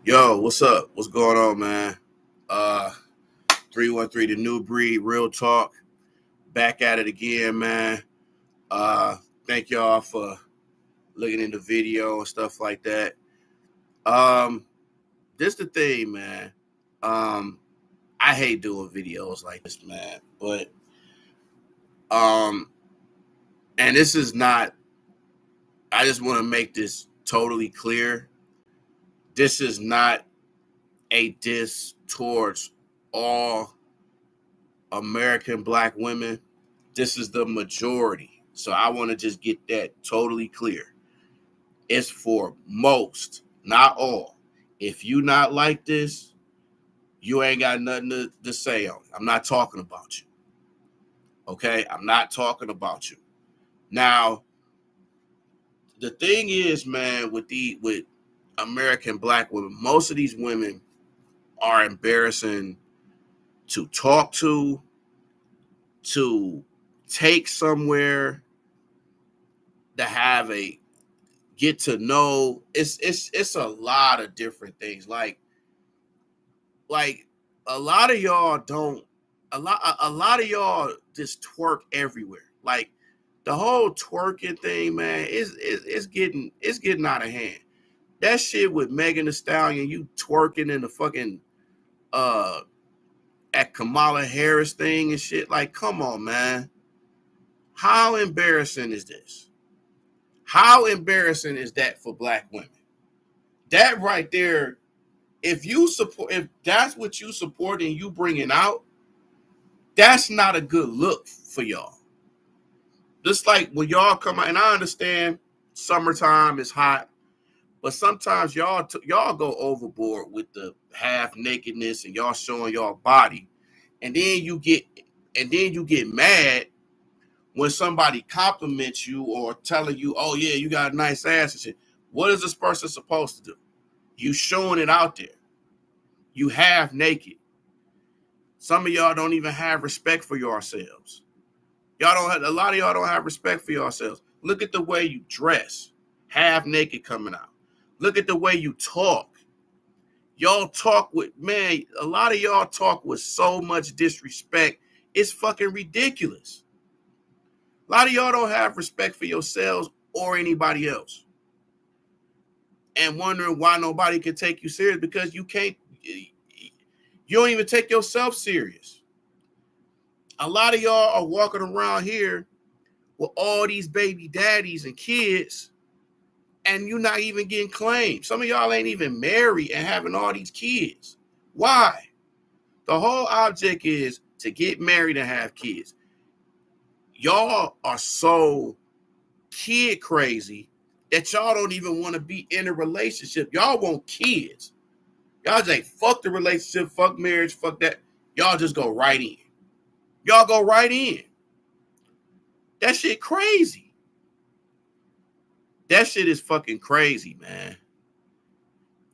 Yo, what's up? What's going on, man? Uh 313 the new breed, real talk. Back at it again, man. Uh Thank y'all for looking in the video and stuff like that. Um, this the thing, man. Um, I hate doing videos like this, man. But um, and this is not I just want to make this totally clear. This is not a diss towards all American black women. This is the majority. So I want to just get that totally clear. It's for most, not all. If you not like this, you ain't got nothing to say on it. I'm not talking about you. Okay? I'm not talking about you. Now, the thing is, man, with American black women, most of these women are embarrassing to talk to take somewhere, to have a get to know. It's a lot of different things. Like a lot of y'all don't a lot of y'all just twerk everywhere. Like the whole twerking thing, man, it's getting out of hand. That shit with Megan Thee Stallion, you twerking in the fucking uh at Kamala Harris thing and shit. Like, come on, man. How embarrassing is this? How embarrassing is that for black women? That right there, if that's what you support and you bringing out, that's not a good look for y'all. Just like when y'all come out, and I understand summertime is hot, but sometimes y'all go overboard with the half nakedness and y'all showing y'all body, and then you get mad when somebody compliments you or telling you, "Oh yeah, you got a nice ass and shit." What is this person supposed to do? You showing it out there. You half naked. Some of y'all don't even have respect for yourselves. Y'all don't have a lot of y'all don't have respect for yourselves. Look at the way you dress, half naked coming out. Look at the way you talk. Y'all talk with man, a lot of y'all talk with so much disrespect. It's fucking ridiculous. A lot of y'all don't have respect for yourselves or anybody else. And wondering why nobody can take you serious because you don't even take yourself serious. A lot of y'all are walking around here with all these baby daddies and kids, and you're not even getting claimed. Some of y'all ain't even married and having all these kids. Why? The whole object is to get married and have kids. Y'all are so kid crazy that y'all don't even want to be in a relationship. Y'all want kids. Y'all just like, fuck the relationship, fuck marriage, fuck that. Y'all just go right in. Y'all go right in. That shit crazy. That shit is fucking crazy, man.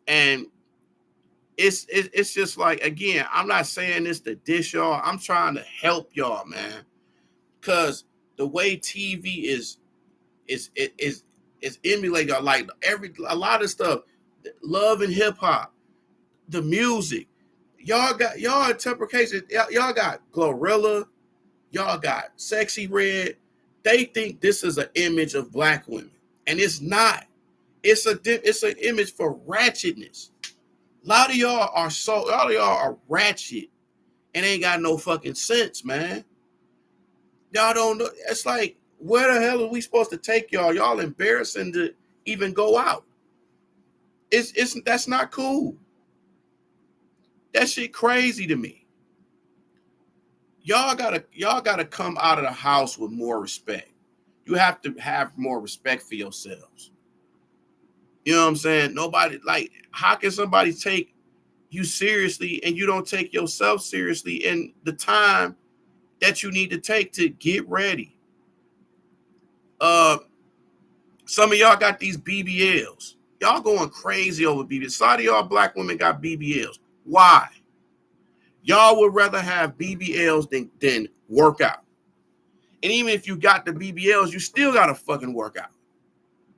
And it's just like, again, I'm not saying this to dish y'all. I'm trying to help y'all, man. Cause the way TV is emulating y'all, like a lot of stuff, love and hip hop, the music. Y'all interpretation, y'all got Glorilla, y'all got Sexy Red. They think this is an image of black women. And it's not. It's an image for ratchetness. A lot of y'all are ratchet and ain't got no fucking sense, man. Y'all don't know. It's like, where the hell are we supposed to take y'all? Y'all embarrassing to even go out. It's that's not cool. That shit crazy to me. Y'all gotta come out of the house with more respect. You have to have more respect for yourselves. You know what I'm saying? Nobody, like, how can somebody take you seriously and you don't take yourself seriously in the time that you need to take to get ready? Uh, some of y'all got these BBLs. Y'all going crazy over BBLs. A lot of y'all black women got BBLs. Why? Y'all would rather have BBLs than work out. And even if you got the BBLs, you still gotta fucking work out.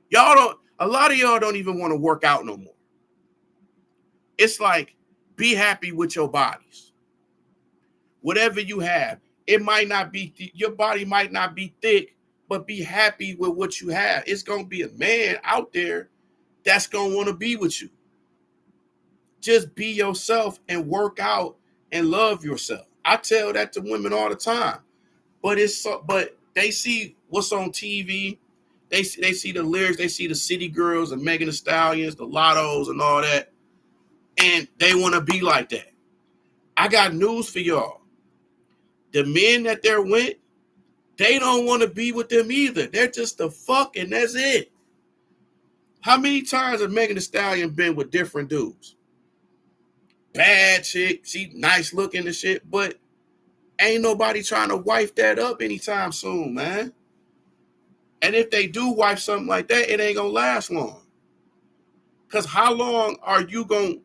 Y'all don't. A lot of y'all don't even want to work out no more. It's like, be happy with your bodies. Whatever you have, it might not be, your body might not be thick, but be happy with what you have. It's going to be a man out there that's going to want to be with you. Just be yourself and work out and love yourself. I tell that to women all the time. But but they see what's on TV. They see the lyrics. They see the City Girls and Megan Thee Stallions, the Lottos and all that. And they want to be like that. I got news for y'all. The men that they're with, they don't want to be with them either. They're just the fuck and that's it. How many times has Megan Thee Stallion been with different dudes? Bad chick, she nice looking and shit, but ain't nobody trying to wife that up anytime soon, man. And if they do wife something like that, it ain't gonna last long. Because how long are you gonna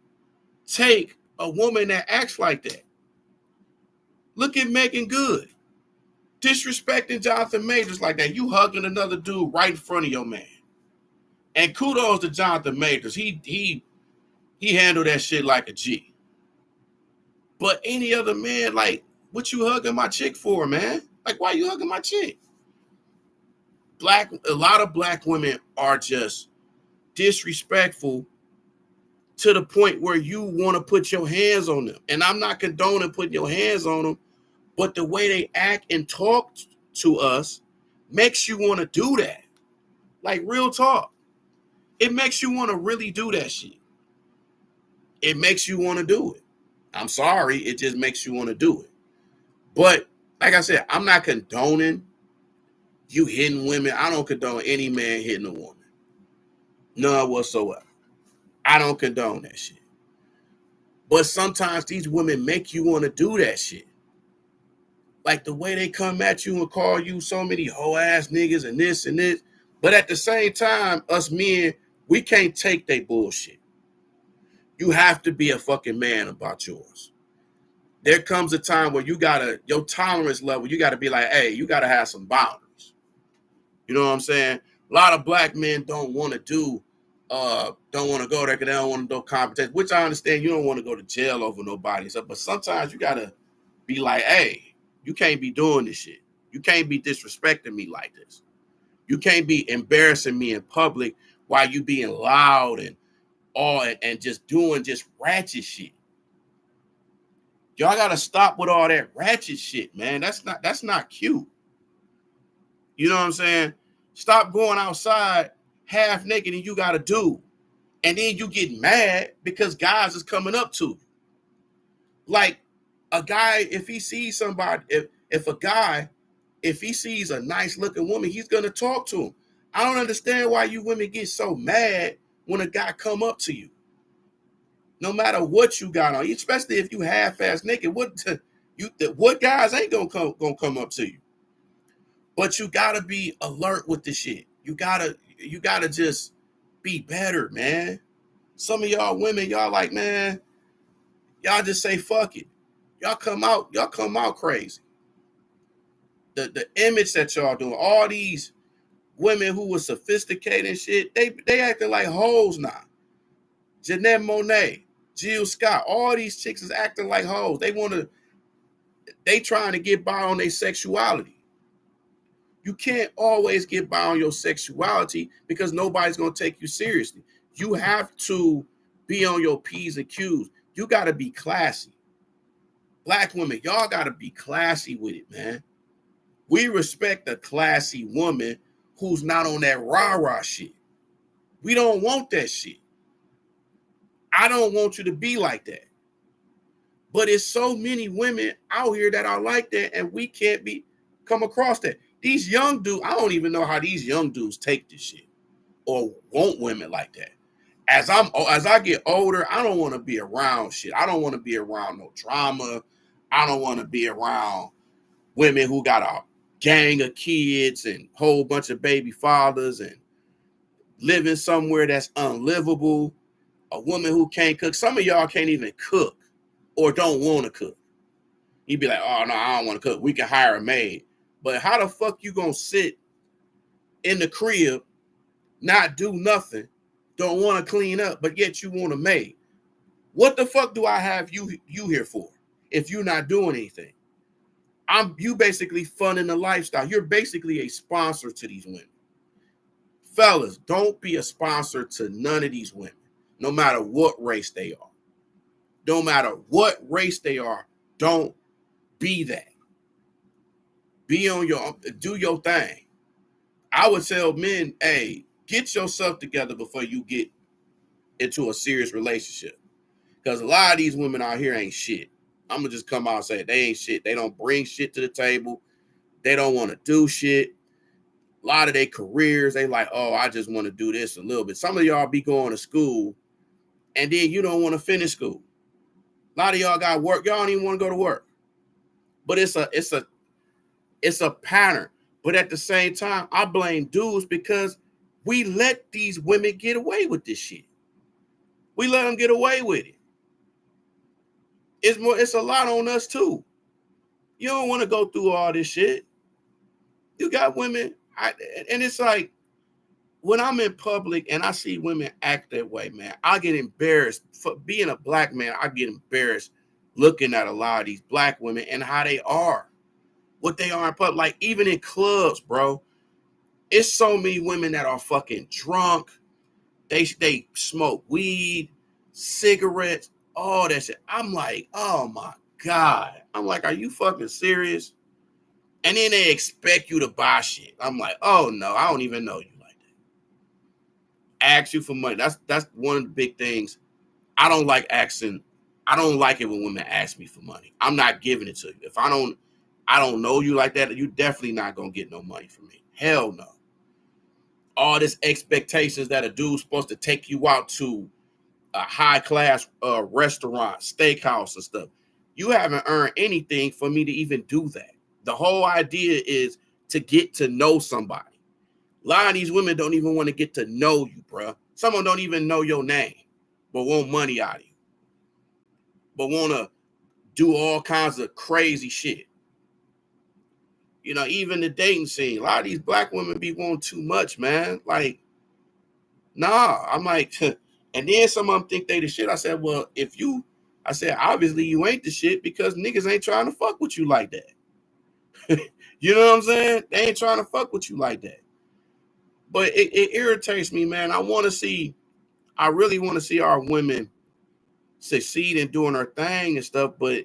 take a woman that acts like that? Look at Megan Good. Disrespecting Jonathan Majors like that. You hugging another dude right in front of your man. And kudos to Jonathan Majors. He handled that shit like a G. But any other man, like, what you hugging my chick for, man? Like, why you hugging my chick? A lot of black women are just disrespectful to the point where you want to put your hands on them. And I'm not condoning putting your hands on them, but the way they act and talk to us makes you want to do that. Like, real talk. It makes you want to really do that shit. It makes you want to do it. I'm sorry, it just makes you want to do it. But like I said, I'm not condoning you hitting women. I don't condone any man hitting a woman. None whatsoever. I don't condone that shit. But sometimes these women make you want to do that shit. Like the way they come at you and call you so many hoe ass niggas and this and this. But at the same time, us men, we can't take their bullshit. You have to be a fucking man about yours. There comes a time where your tolerance level, you gotta be like, hey, you gotta have some boundaries. You know what I'm saying? A lot of black men don't want to don't want to go there because they don't want to do competition, which I understand. You don't want to go to jail over nobody. But sometimes you gotta be like, hey, you can't be doing this shit. You can't be disrespecting me like this. You can't be embarrassing me in public while you being loud and all and just doing just ratchet shit. Y'all gotta stop with all that ratchet shit, man. That's not cute. You know what I'm saying? Stop going outside half naked and you got a dude. And then you get mad because guys is coming up to you. Like a guy, if he sees somebody, if he sees a nice looking woman, he's gonna talk to him. I don't understand why you women get so mad when a guy come up to you. No matter what you got on, especially if you half-ass naked, what guys ain't gonna come up to you? But you gotta be alert with this shit. You gotta just be better, man. Some of y'all women, y'all like, man, y'all just say fuck it. Y'all come out crazy. The image that y'all doing, all these women who were sophisticated and shit, they acting like hoes now. Janelle Monáe, Jill Scott, all these chicks is acting like hoes. They trying to get by on their sexuality. You can't always get by on your sexuality because nobody's going to take you seriously. You have to be on your P's and Q's. You got to be classy. Black women, y'all got to be classy with it, man. We respect a classy woman who's not on that rah-rah shit. We don't want that shit. I don't want you to be like that. But it's so many women out here that are like that, and we can't come across that. These young dudes, I don't even know how these young dudes take this shit or want women like that. As I get older, I don't want to be around shit. I don't want to be around no drama. I don't want to be around women who got a gang of kids and a whole bunch of baby fathers and living somewhere that's unlivable. A woman who can't cook. Some of y'all can't even cook or don't want to cook. You'd be like, oh, no, I don't want to cook. We can hire a maid. But how the fuck you going to sit in the crib not do nothing, don't want to clean up, but yet you want a maid. What the fuck do I have you here for if you're not doing anything? You basically funding the lifestyle. You're basically a sponsor to these women. Fellas, don't be a sponsor to none of these women, no matter what race they are. No matter what race they are, don't be that. Be on do your thing. I would tell men, hey, get yourself together before you get into a serious relationship. Because a lot of these women out here ain't shit. I'm going to just come out and say they ain't shit. They don't bring shit to the table. They don't want to do shit. A lot of their careers, they like, oh, I just want to do this a little bit. Some of y'all be going to school and then you don't want to finish school. A lot of y'all got work. Y'all don't even want to go to work. But it's a pattern. But at the same time, I blame dudes because we let these women get away with this shit. We let them get away with it. It's a lot on us too. You don't want to go through all this shit. You got women, and it's like when I'm in public and I see women act that way, man, I get embarrassed. For being a black man, I get embarrassed looking at a lot of these black women and how they are, what they are in public. Like even in clubs, bro, it's so many women that are fucking drunk. They smoke weed, cigarettes, all that shit. I'm like, oh my God. I'm like, are you fucking serious? And then they expect you to buy shit. I'm like, oh no, I don't even know you like that. Ask you for money. That's one of the big things. I don't like asking. I don't like it when women ask me for money. I'm not giving it to you. If I don't know you like that, you definitely not gonna get no money from me. Hell no. All this expectations that a dude's supposed to take you out to a high class restaurant, steakhouse and stuff. You haven't earned anything for me to even do that. The whole idea is to get to know somebody. A lot of these women don't even want to get to know you, bro. Some of them don't even know your name, but want money out of you. But want to do all kinds of crazy shit. You know, even the dating scene, a lot of these black women be wanting too much, man. Like, nah, I'm like, and then some of them think they the shit. I said, well, obviously you ain't the shit because niggas ain't trying to fuck with you like that. You know what I'm saying? They ain't trying to fuck with you like that. But it irritates me, man. I really want to see our women succeed in doing their thing and stuff, but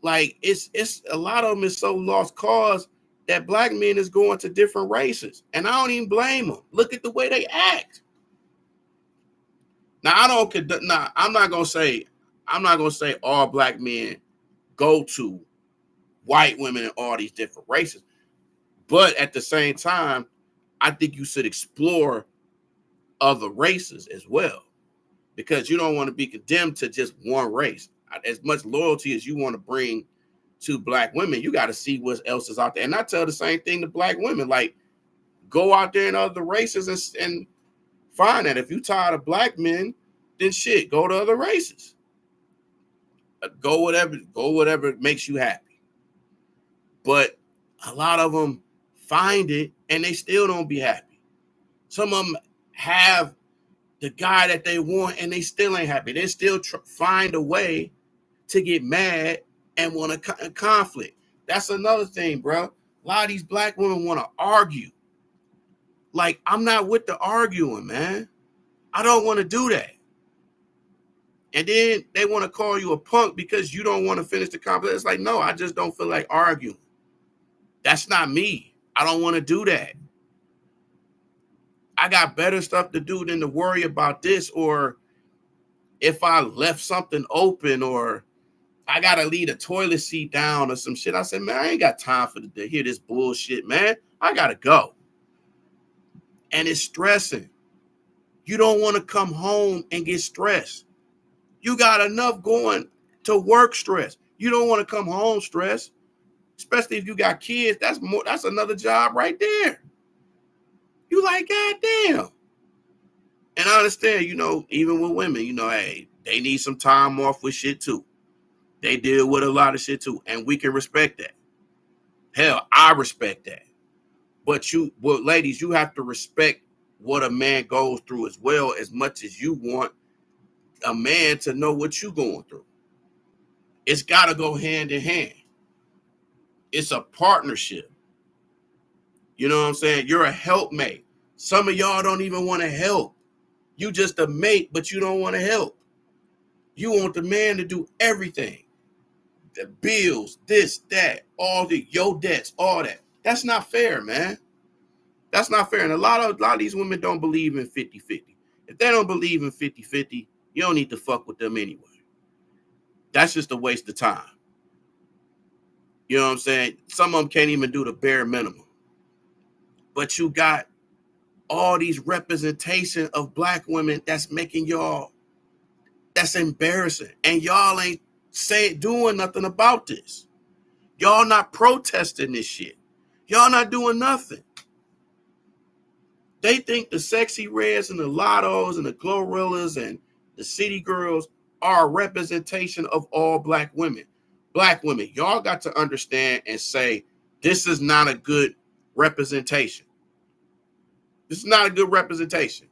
like it's a lot of them is so lost cause that black men is going to different races. And I don't even blame them. Look at the way they act. Now I'm not gonna say all black men go to white women and all these different races. But at the same time, I think you should explore other races as well, because you don't want to be condemned to just one race. As much loyalty as you want to bring to black women, you got to see what else is out there. And I tell the same thing to black women, like go out there in other races and find that. If you tired of black men, then shit, go to other races. Go whatever makes you happy. But a lot of them find it and they still don't be happy. Some of them have the guy that they want and they still ain't happy. They still find a way to get mad and want a conflict. That's another thing, bro. A lot of these black women want to argue. Like, I'm not with the arguing, man. I don't want to do that. And then they want to call you a punk because you don't want to finish the conflict. It's like, no, I just don't feel like arguing. That's not me. I don't want to do that. I got better stuff to do than to worry about this, or if I left something open, or I got to leave a toilet seat down or some shit. I said, man, I ain't got time to hear this bullshit, man. I got to go. And it's stressing. You don't want to come home and get stressed. You got enough going to work stress. You don't want to come home stressed, especially if you got kids. That's another job right there. You like, goddamn. And I understand, even with women, hey, they need some time off with shit too. They deal with a lot of shit too. And we can respect that. Hell, I respect that. But ladies, you have to respect what a man goes through as well, as much as you want a man to know what you're going through. It's got to go hand in hand. It's a partnership. You know what I'm saying? You're a helpmate. Some of y'all don't even want to help. You just a mate, but you don't want to help. You want the man to do everything. The bills, this, that, all the your debts, all that. That's not fair, man. That's not fair. And a lot of these women don't believe in 50-50. If they don't believe in 50-50, you don't need to fuck with them anyway. That's just a waste of time. You know what I'm saying? Some of them can't even do the bare minimum. But you got all these representation of black women that's making y'all, that's embarrassing. And y'all ain't doing nothing about this. Y'all not protesting this shit. Y'all not doing nothing. They think the Sexy Reds and the Lottos and the Glorillas and the City Girls are a representation of all black women. Black women, y'all got to understand and say, this is not a good representation. This is not a good representation.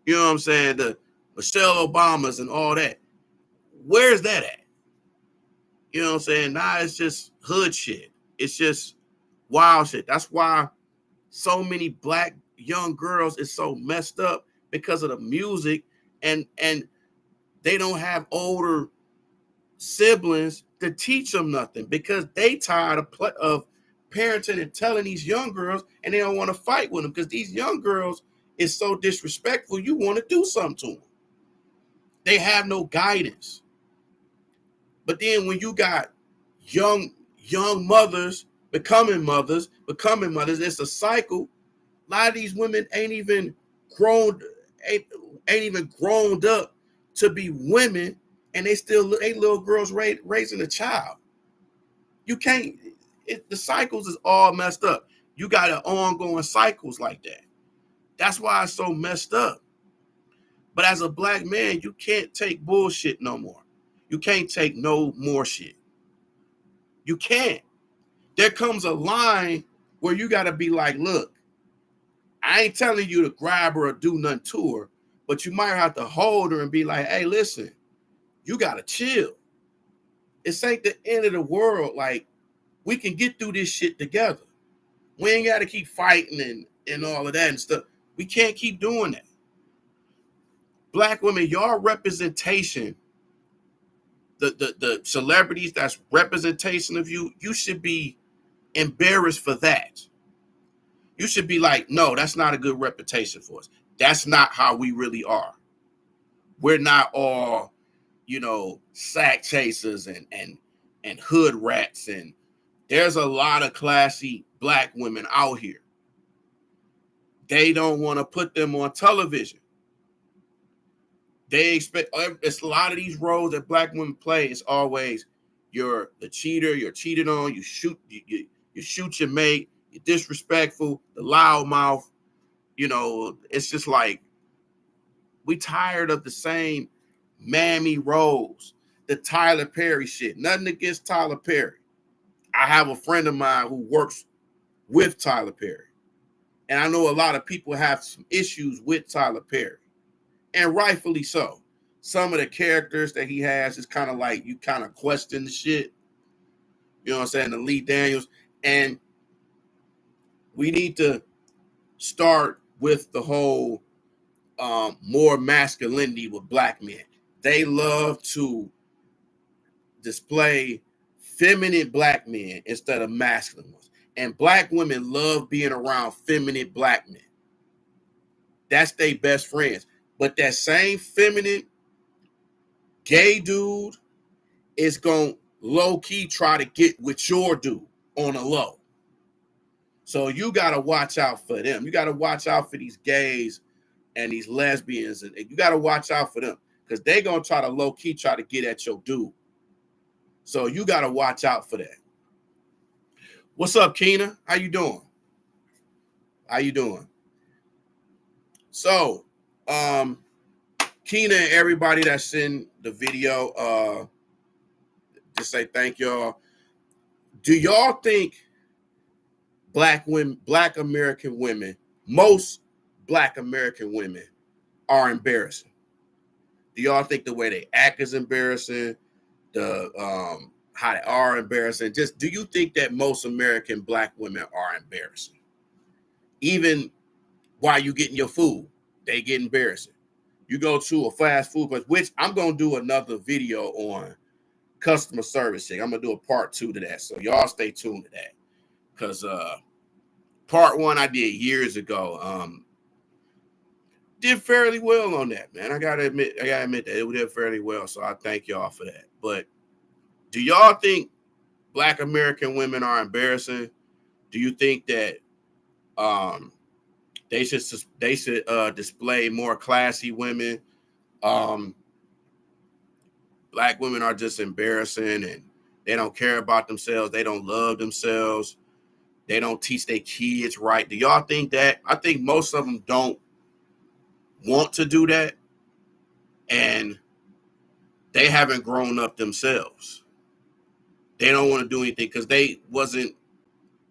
You know what I'm saying? The Michelle Obamas and all that. Where's that at? You know what I'm saying? Nah, it's just hood shit. It's just wild shit. That's why so many black young girls is so messed up, because of the music, and they don't have older siblings to teach them nothing, because they tired of parenting and telling these young girls, and they don't want to fight with them because these young girls is so disrespectful. You want to do something to them. They have no guidance. But then when you got young mothers becoming mothers, it's a cycle. A lot of these women ain't even grown up to be women, and they little girls raising a child. You can't. The cycles is all messed up. You got an ongoing cycles like that. That's why it's so messed up. But as a black man, you can't take bullshit no more. You can't take no more shit. You can't. There comes a line where you got to be like, look, I ain't telling you to grab her or do nothing to her, but you might have to hold her and be like, hey, listen, you got to chill. This ain't the end of the world. Like, we can get through this shit together. We ain't got to keep fighting and all of that and stuff. We can't keep doing that. Black women, your representation, the celebrities that's representation of you, you should be embarrassed for that. You should be like, no, that's not a good reputation for us. That's not how we really are. We're not all, sack chasers and hood rats. And there's a lot of classy black women out here. They don't want to put them on television. They expect, it's a lot of these roles that black women play. It's always you're the cheater, you're cheated on, you shoot your mate, you're disrespectful, the loud mouth. It's just like, we tired of the same mammy roles, the Tyler Perry shit. Nothing against Tyler Perry. I have a friend of mine who works with Tyler Perry. And I know a lot of people have some issues with Tyler Perry. And rightfully so. Some of the characters that he has is kind of like, you kind of question the shit. You know what I'm saying? The Lee Daniels. And we need to start with the whole more masculinity with black men. They love to display feminine black men instead of masculine ones. And black women love being around feminine black men. That's their best friends. But that same feminine gay dude is going to low-key try to get with your dude on a low. So you got to watch out for them. You got to watch out for these gays and these lesbians. And you got to watch out for them, because they're going to try to low-key try to get at your dude. So you got to watch out for that. What's up, Keena? How you doing? So, Keena and everybody that's in the video, just say thank y'all. Do y'all think black American women, most Black American women are embarrassing? Do y'all think the way they act is embarrassing? The how they are embarrassing? Just do you think that most American Black women are embarrassing? Even while you getting your food, they get embarrassing. You go to a fast food place, which I'm gonna do another video on customer service thing. I'm gonna do a part 2 to that. So y'all stay tuned to that. Because part 1 I did years ago. Did fairly well on that, man. I gotta admit that it did fairly well. So I thank y'all for that. But do y'all think Black American women are embarrassing? Do you think that they should display more classy women? Black women are just embarrassing and they don't care about themselves. They don't love themselves. They don't teach their kids right. Do y'all think that? I think most of them don't want to do that, and they haven't grown up themselves. They don't want to do anything because they wasn't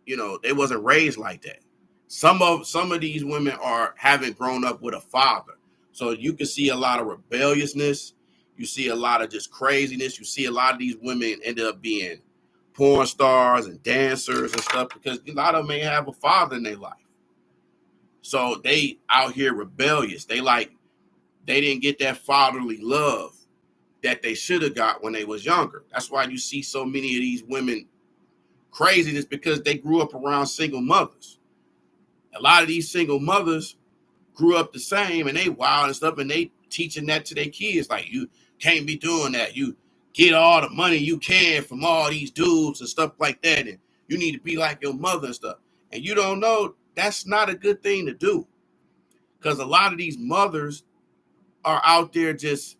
raised like that. Some of these women haven't grown up with a father. So you can see a lot of rebelliousness. You see a lot of just craziness. You see a lot of these women end up being porn stars and dancers and stuff because a lot of them may have a father in their life. So they out here rebellious. They didn't get that fatherly love that they should have got when they was younger. That's why you see so many of these women craziness because they grew up around single mothers. A lot of these single mothers grew up the same and they wild and stuff and they teaching that to their kids. Like, you can't be doing that. You get all the money you can from all these dudes and stuff like that. And you need to be like your mother and stuff. And you don't know that's not a good thing to do. Because a lot of these mothers are out there just,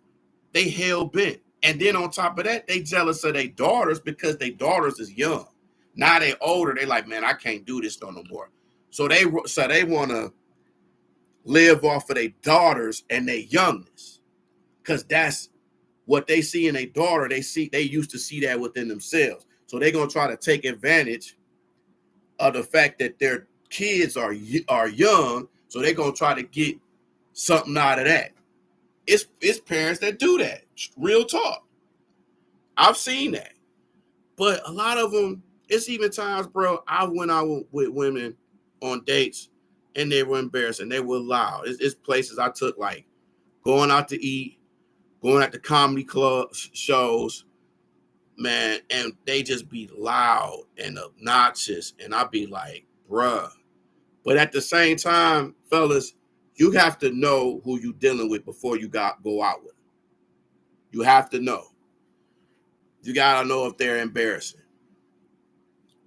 they hell bent. And then on top of that, they jealous of their daughters because their daughters is young. Now they older. They like, man, I can't do this no more. So they want to live off of their daughters and their youngness, because that's what they see in their daughter. They used to see that within themselves. So they're gonna try to take advantage of the fact that their kids are young. So they're gonna try to get something out of that. It's parents that do that. Real talk. I've seen that. But a lot of them, it's even times, bro, I went out with women on dates and they were embarrassing. They were loud. It's places I took, like going out to eat, going at the comedy club shows, man, and they just be loud and obnoxious. And I'd be like, bruh. But at the same time, fellas, you have to know who you dealing with before you go out with them. You have to know. You got to know if they're embarrassing.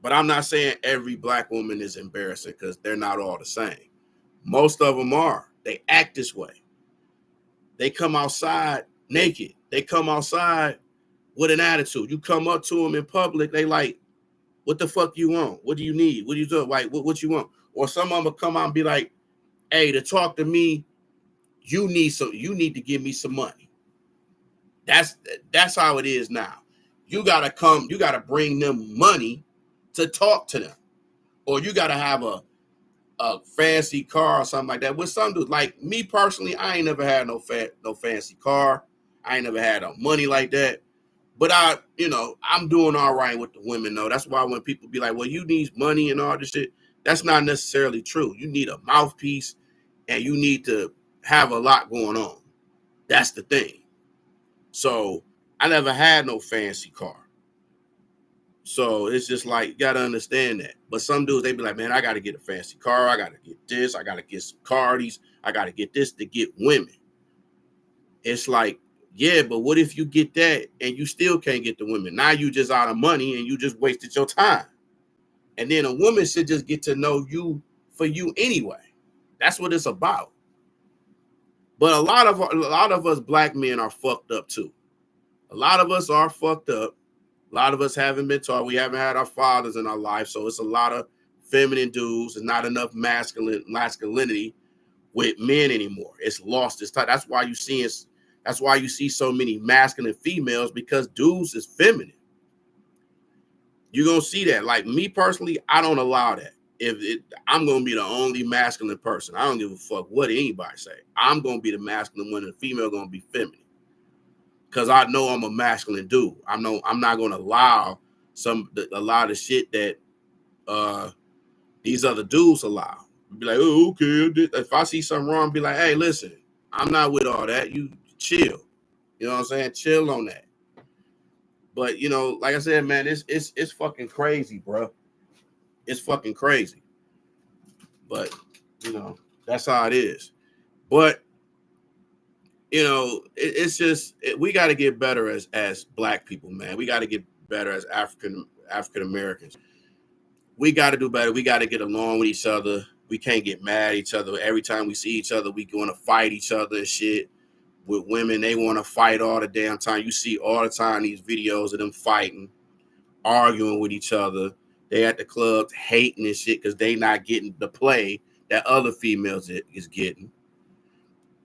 But I'm not saying every Black woman is embarrassing because they're not all the same. Most of them are. They act this way. They come outside naked. They come outside with an attitude. You come up to them in public, they like, what the fuck you want? What do you need? What do you do? Like, what you want? Or some of them will come out and be like, hey, to talk to me, you need to give me some money. That's how it is now. You gotta bring them money to talk to them. Or you gotta have a fancy car or something like that. With some dudes, like me personally, I ain't never had no fancy car. I ain't never had no money like that. But I'm doing all right with the women though. That's why when people be like, well, you need money and all this shit, that's not necessarily true. You need a mouthpiece and you need to have a lot going on. That's the thing. So I never had no fancy car. So it's just like, you gotta understand that. But some dudes, they be like, man, I gotta get a fancy car. I gotta get this. I gotta get some Cardis. I gotta get this to get women. It's like, yeah, but what if you get that and you still can't get the women? Now you just out of money and you just wasted your time. And then a woman should just get to know you for you anyway. That's what it's about. But a lot of us Black men are fucked up too. A lot of us are fucked up. A lot of us haven't been taught. We haven't had our fathers in our life. So it's a lot of feminine dudes and not enough masculinity with men anymore. It's lost its time. That's why you see so many masculine females, because dudes is feminine. You're gonna see that. Like me personally, I don't allow that. I'm gonna be the only masculine person. I don't give a fuck what anybody say. I'm gonna be the masculine one, and the female gonna be feminine. Cause I know I'm a masculine dude. I'm not gonna allow a lot of shit that these other dudes allow. Be like, oh, okay. If I see something wrong, be like, hey, listen, I'm not with all that. You chill. You know what I'm saying? Chill on that. But you know, like I said, man, it's fucking crazy, bro. It's fucking crazy. But you know, that's how it is. But you know, it's just we got to get better as black people, man. We got to get better as African Americans. We got to do better. We got to get along with each other. We can't get mad at each other. Every time we see each other, we want to fight each other and shit. With women, they want to fight all the damn time. You see all the time these videos of them fighting, arguing with each other. They at the clubs hating and shit because they not getting the play that other females is getting.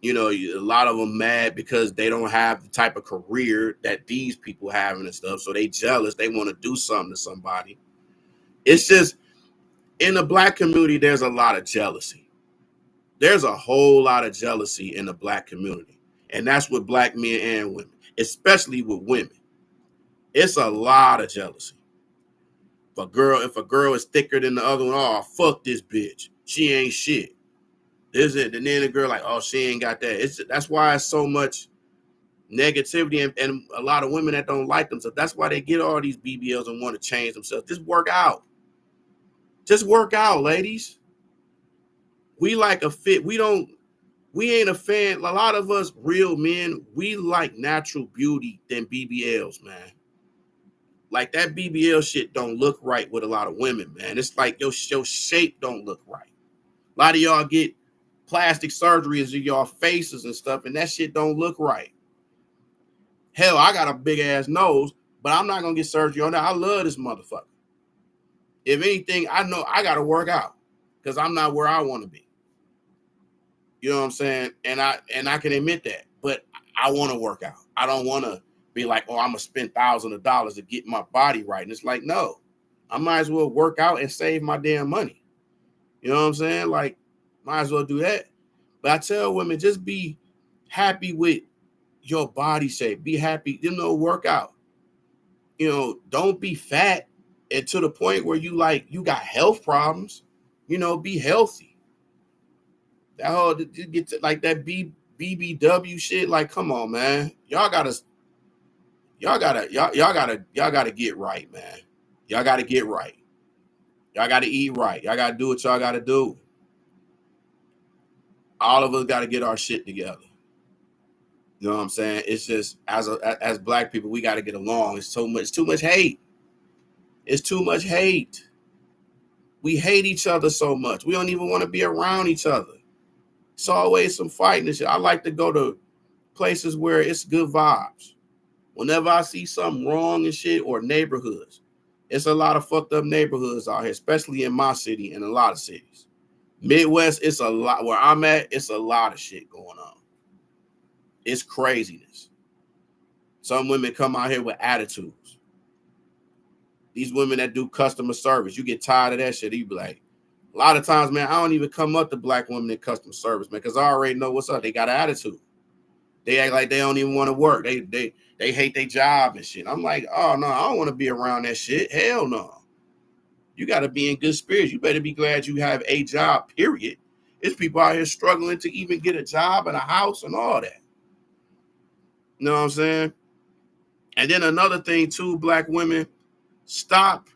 You know, a lot of them mad because they don't have the type of career that these people have and stuff. So they jealous. They want to do something to somebody. It's just in the black community, there's a lot of jealousy. There's a whole lot of jealousy in the black community. And that's with black men and women, especially with women. It's a lot of jealousy. If a girl is thicker than the other one, oh, fuck this bitch. She ain't shit. Is it? And then the girl like, oh, she ain't got that. That's why it's so much negativity and a lot of women that don't like themselves. That's why they get all these BBLs and want to change themselves. Just work out. Just work out, ladies. We like a fit. We ain't a fan. A lot of us real men, we like natural beauty than BBLs, man. Like that BBL shit don't look right with a lot of women, man. It's like your shape don't look right. A lot of y'all get plastic surgeries in y'all faces and stuff, and that shit don't look right. Hell, I got a big ass nose, but I'm not gonna get surgery on that. I love this motherfucker. If anything, I know I gotta work out because I'm not where I want to be. You know what I'm saying? And I can admit that, but I want to work out. I don't want to be like, oh, I'm gonna spend thousands of dollars to get my body right. And it's like, no, I might as well work out and save my damn money. You know what I'm saying? Like, might as well do that. But I tell women, just be happy with your body shape. Be happy, work out. You know, don't be fat and to the point where you got health problems. You know, be healthy. That whole get to like that BBW shit. Like, come on, man. Y'all gotta get right, man. Y'all gotta get right. Y'all gotta eat right. Y'all gotta do what y'all gotta do. All of us gotta get our shit together. You know what I'm saying? It's just as black people, we gotta get along. It's too much hate. It's too much hate. We hate each other so much. We don't even want to be around each other. It's always some fighting and shit. I like to go to places where it's good vibes. Whenever I see something wrong and shit, or neighborhoods, it's a lot of fucked up neighborhoods out here, especially in my city and a lot of cities. Midwest, it's a lot. Where I'm at, it's a lot of shit going on. It's craziness. Some women come out here with attitudes. These women that do customer service, you get tired of that shit. You be like, a lot of times, man, I don't even come up to black women in customer service, man, because I already know what's up. They got an attitude. They act like they don't even want to work. They hate their job and shit. I'm like, oh no, I don't want to be around that shit. Hell no. You got to be in good spirits. You better be glad you have a job, period. There's people out here struggling to even get a job and a house and all that. You know what I'm saying? And then another thing too, black women, stop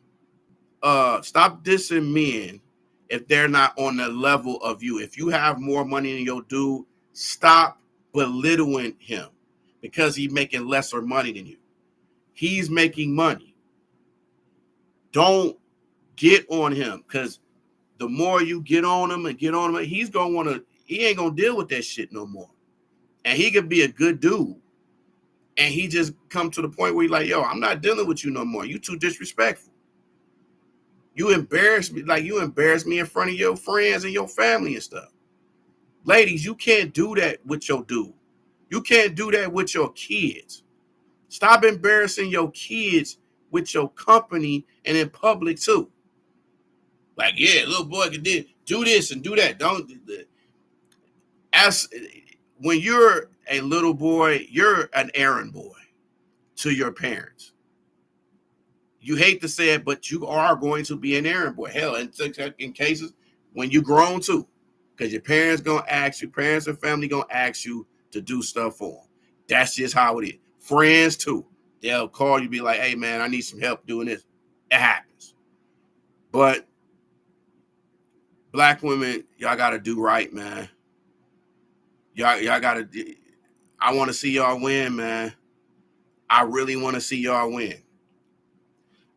dissing men if they're not on the level of you. If you have more money than your dude, stop belittling him because he's making lesser money than you. He's making money. Don't get on him, because the more you get on him, he ain't gonna deal with that shit no more. And he could be a good dude. And he just come to the point where he's like, yo, I'm not dealing with you no more. You too disrespectful. You embarrass me, in front of your friends and your family and stuff. Ladies, you can't do that with your dude. You can't do that with your kids. Stop embarrassing your kids with your company and in public too. Like, yeah, little boy can do this and do that. Don't as when you're a little boy, you're an errand boy to your parents. You hate to say it, but you are going to be an errand boy. Hell, in cases when you grown too, because your parents gonna ask you, parents and family gonna ask you to do stuff for them. That's just how it is. Friends too, they'll call you, be like, "Hey man, I need some help doing this." It happens, but black women, y'all gotta do right, man. Y'all gotta. I want to see y'all win, man. I really want to see y'all win.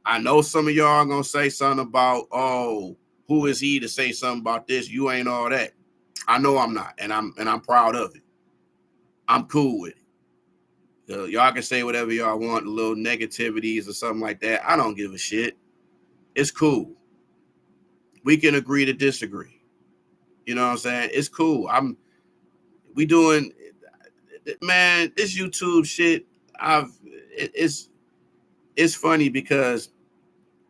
I know some of y'all are gonna say something about, oh, who is he to say something about this? You ain't all that. I know I'm not, and I'm proud of it. I'm cool with it. So y'all can say whatever y'all want, little negativities or something like that. I don't give a shit. It's cool. We can agree to disagree. You know what I'm saying? It's cool. We doing, man, this YouTube shit. It's funny because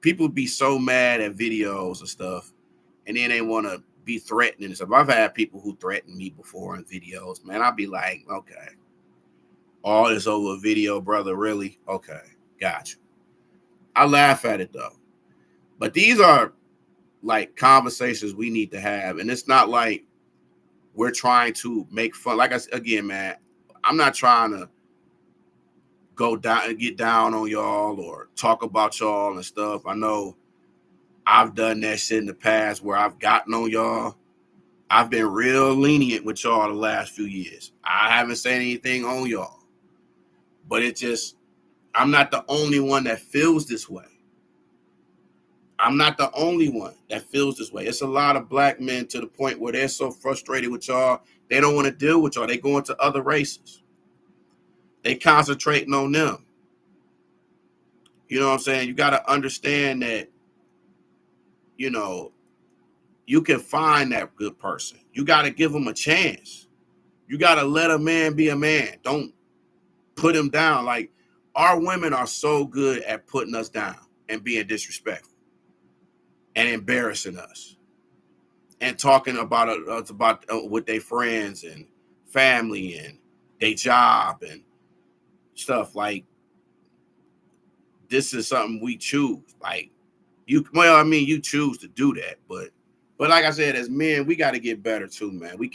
people be so mad at videos and stuff, and then they want to be threatening and stuff. I've had people who threatened me before in videos, man. I'll be like, okay, all this over a video, brother. Really? Okay, got you. I laugh at it though. But these are like conversations we need to have. And it's not like we're trying to make fun. Like I said, again, man, I'm not trying to go down and get down on y'all or talk about y'all and stuff. I know I've done that shit in the past where I've gotten on y'all. I've been real lenient with y'all the last few years. I haven't said anything on y'all. But it just, I'm not the only one that feels this way. I'm not the only one that feels this way. It's a lot of black men to the point where they're so frustrated with y'all, they don't want to deal with y'all. They go into other races. They concentrating on them. You know what I'm saying? You got to understand that, you know, you can find that good person. You got to give them a chance. You got to let a man be a man. Don't put him down. Like, our women are so good at putting us down and being disrespectful and embarrassing us and talking about us about with their friends and family and their job and stuff. Like, this is something we choose. Like, you choose to do that, but like I said, as men, we got to get better too, man. We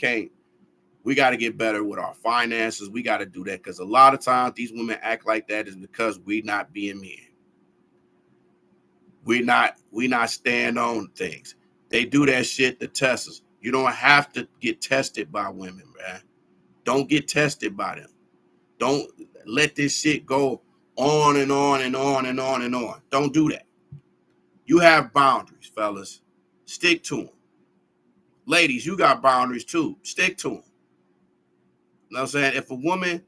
got to get better with our finances. We got to do that because a lot of times these women act like that is because we not being men. We not stand on things. They do that shit to test us. You don't have to get tested by women, man. Don't get tested by them. Don't let this shit go on and on and on and on and on. Don't do that. You have boundaries, fellas. Stick to them. Ladies, you got boundaries too. Stick to them. You know what I'm saying? If a woman,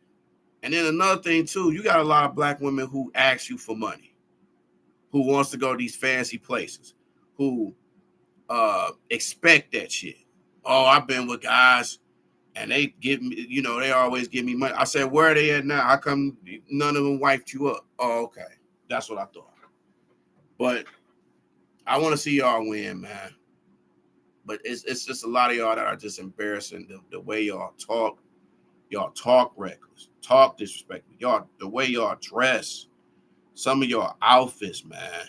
and then another thing too, you got a lot of black women who ask you for money, who wants to go to these fancy places, who expect that shit. Oh, I've been with guys and they give me, they always give me money. I said, where are they at now? How come none of them wiped you up? Oh, okay. That's what I thought. But I want to see y'all win, man. But it's just a lot of y'all that are just embarrassing. The way y'all talk reckless, talk disrespectful. Y'all, the way y'all dress, some of y'all outfits, man.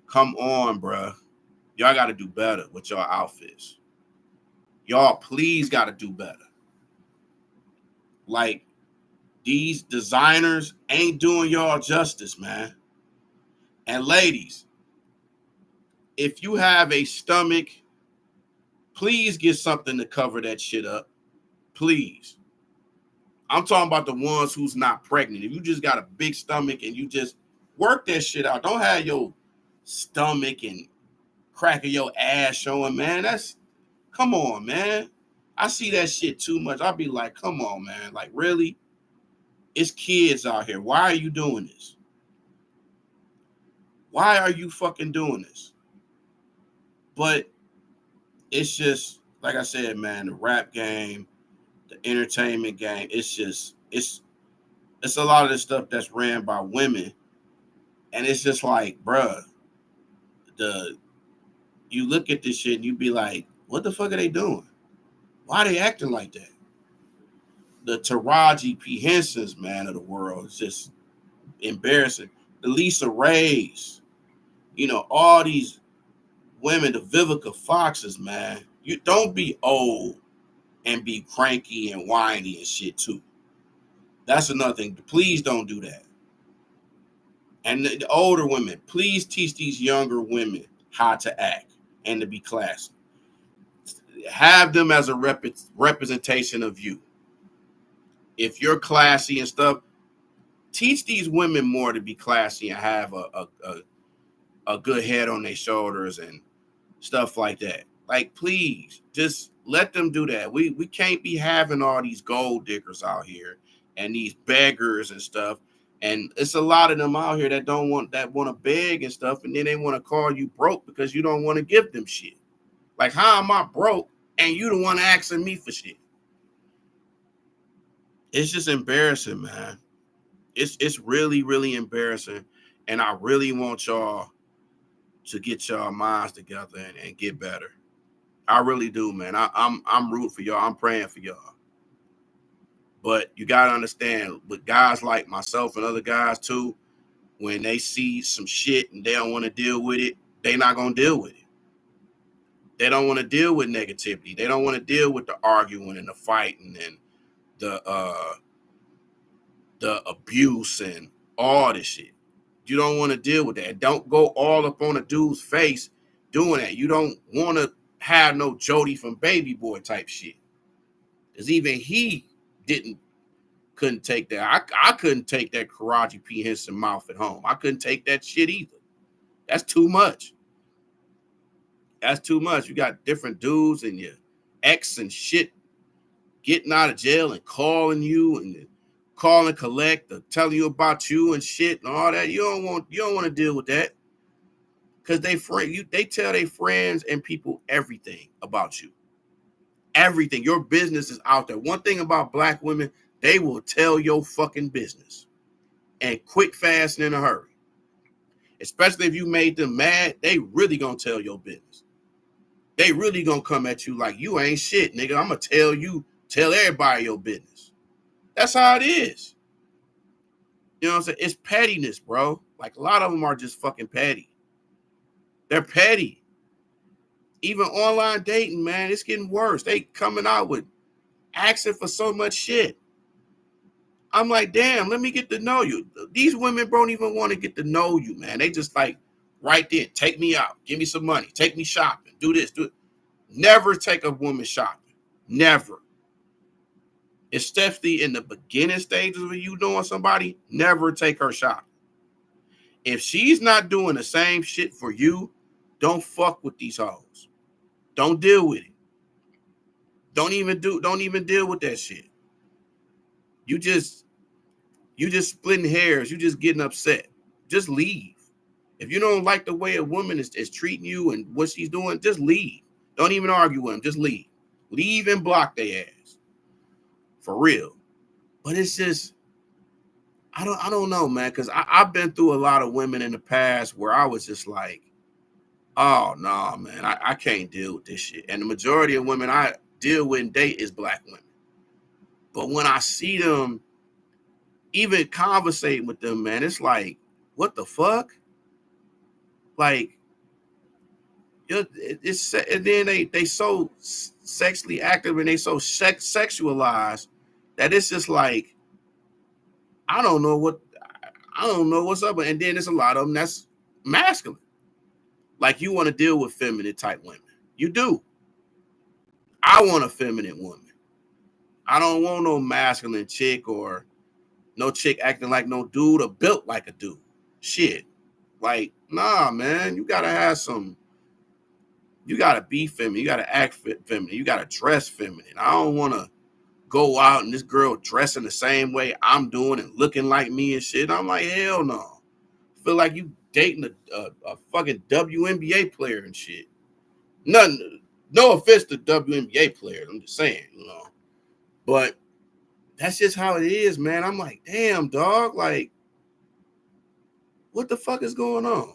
Come on, bruh. Y'all got to do better with y'all outfits. Y'all, please got to do better. Like, these designers ain't doing y'all justice, man. And ladies, if you have a stomach, please get something to cover that shit up. Please. I'm talking about the ones who's not pregnant. If you just got a big stomach and you just work that shit out, don't have your stomach and crack of your ass showing, man. Come on, man. I see that shit too much. I'll be like, come on, man. Like, really? It's kids out here. Why are you doing this? Why are you fucking doing this? But it's just, like I said, man, the rap game, the entertainment game, it's a lot of this stuff that's ran by women. And it's just like, bruh, the you look at this shit and you be like, what the fuck are they doing? Why are they acting like that? The Taraji P. Hensons, man, of the world, is just embarrassing. The Lisa Rays, all these women, the Vivica Foxes, man. You don't be old and be cranky and whiny and shit too. That's another thing. Please don't do that. And the older women, please teach these younger women how to act and to be classy. Have them as a representation of you. If you're classy and stuff, teach these women more to be classy and have a good head on their shoulders and stuff like that. Like, please, just let them do that. We can't be having all these gold diggers out here and these beggars and stuff. And it's a lot of them out here that want to beg and stuff, and then they want to call you broke because you don't want to give them shit. Like, how am I broke and you the one asking me for shit? It's just embarrassing, man. It's really, really embarrassing. And I really want y'all to get y'all minds together and get better. I really do, man. I'm rooting for y'all. I'm praying for y'all. But you gotta understand, with guys like myself and other guys too, when they see some shit and they don't want to deal with it, they not gonna deal with it. They don't want to deal with negativity. They don't want to deal with the arguing and the fighting and the abuse and all this shit. You don't want to deal with that. Don't go all up on a dude's face doing that. You don't want to have no Jody from Baby Boy type shit. Because even he couldn't take that. I couldn't take that Taraji P. Henson mouth at home. I couldn't take that shit either. That's too much. That's too much. You got different dudes and your ex and shit getting out of jail and calling you and calling collect or telling you about you and shit and all that. You don't want to deal with that. Because they tell their friends and people everything about you. Everything. Your business is out there. One thing about black women, they will tell your fucking business. And quick, fast, and in a hurry. Especially if you made them mad, they really gonna tell your business. They really gonna come at you like you ain't shit, nigga. I'm gonna tell everybody your business. That's how it is. You know what I'm saying? It's pettiness, bro. Like, a lot of them are just fucking petty. They're petty. Even online dating, man, it's getting worse. They coming out with asking for so much shit. I'm like, damn, let me get to know you. These women don't even want to get to know you, man. They just like, right then, take me out, give me some money, take me shopping, do this, do it. Never take a woman shopping. Never. Especially in the beginning stages of you knowing somebody, never take her shopping. If she's not doing the same shit for you, don't fuck with these hoes. Don't deal with it. Don't even deal with that shit. You just splitting hairs. You just getting upset. Just leave. If you don't like the way a woman is treating you and what she's doing, just leave. Don't even argue with them. Just leave. Leave and block their ass. For real. But it's just, I don't know, man, because I've been through a lot of women in the past where I was just like, oh, no, man, I can't deal with this shit. And the majority of women I deal with and date is black women. But when I see them, even conversating with them, man, it's like, what the fuck? Like, it's and then they so sexually active and they so sexualized that it's just like, I don't know what's up. And then there's a lot of them that's masculine. Like, you want to deal with feminine type women. You do. I want a feminine woman. I don't want no masculine chick or no chick acting like no dude or built like a dude. Shit. Like, nah, man. You gotta be feminine. You gotta act feminine. You gotta dress feminine. I don't want to go out and this girl dressing the same way I'm doing and looking like me and shit. I'm like, hell no. I feel like you dating a fucking WNBA player and shit. No offense to WNBA players. I'm just saying, But that's just how it is, man. I'm like, damn, dog. Like, what the fuck is going on?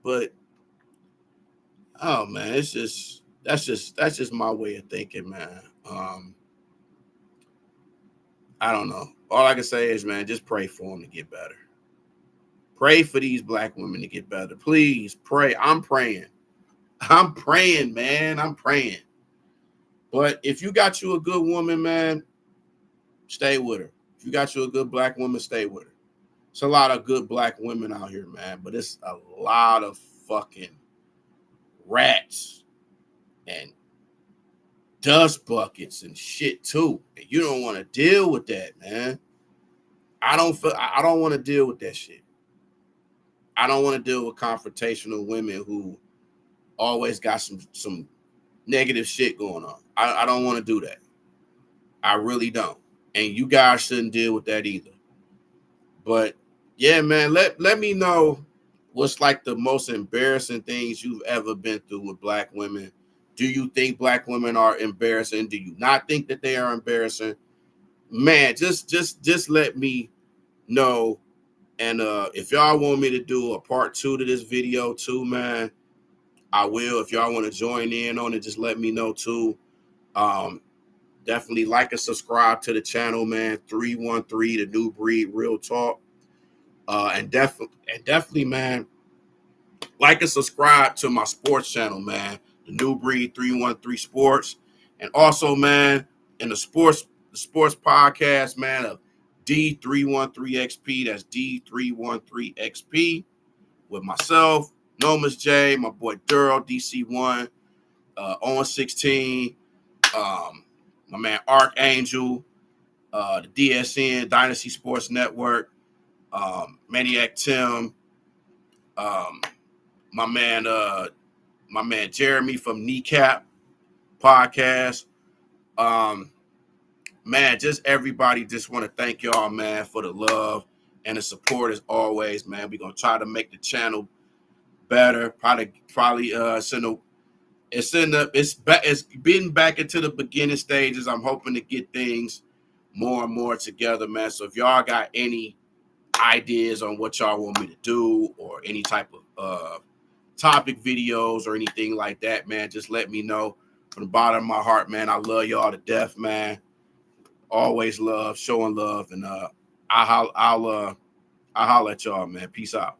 But Oh man, it's just that's just my way of thinking, man. I don't know. All I can say is, man, just pray for them to get better. Pray for these black women to get better. Please pray. I'm praying. I'm praying, man. I'm praying. But if you got you a good woman, man, stay with her. If you got you a good black woman, stay with her. It's a lot of good black women out here, man, but it's a lot of fucking rats and dust buckets and shit too. And you don't want to deal with that, man. I don't want to deal with that shit. I don't want to deal with confrontational women who always got some negative shit going on. I don't want to do that. I really don't. And you guys shouldn't deal with that either. But yeah, man, let me know what's like the most embarrassing things you've ever been through with black women. Do you think black women are embarrassing? Do you not think that they are embarrassing? Man, just let me know. And if y'all want me to do a part 2 to this video too, man, I will. If y'all want to join in on it, just let me know too. Um, Definitely like and subscribe to the channel, man. 313 The New Breed Real Talk. And definitely, man, like and subscribe to my sports channel, man. The New Breed 313 Sports. And also, man, in the sports podcast, man, of D313XP. That's D313XP with myself, Nomas J, my boy Durrell, DC1, on 16, my man Archangel, the DSN Dynasty Sports Network, Maniac Tim, um, my man, Jeremy from Kneecap Podcast. Um, man, just everybody, just want to thank y'all, man, for the love and the support as always, man. We're gonna try to make the channel better. Probably it's been back into the beginning stages. I'm hoping to get things more and more together, man. So if y'all got any ideas on what y'all want me to do or any type of topic videos or anything like that, man, just let me know. From the bottom of my heart, man, I love y'all to death, man. Always love, showing love, and I'll holler at y'all, man. Peace out.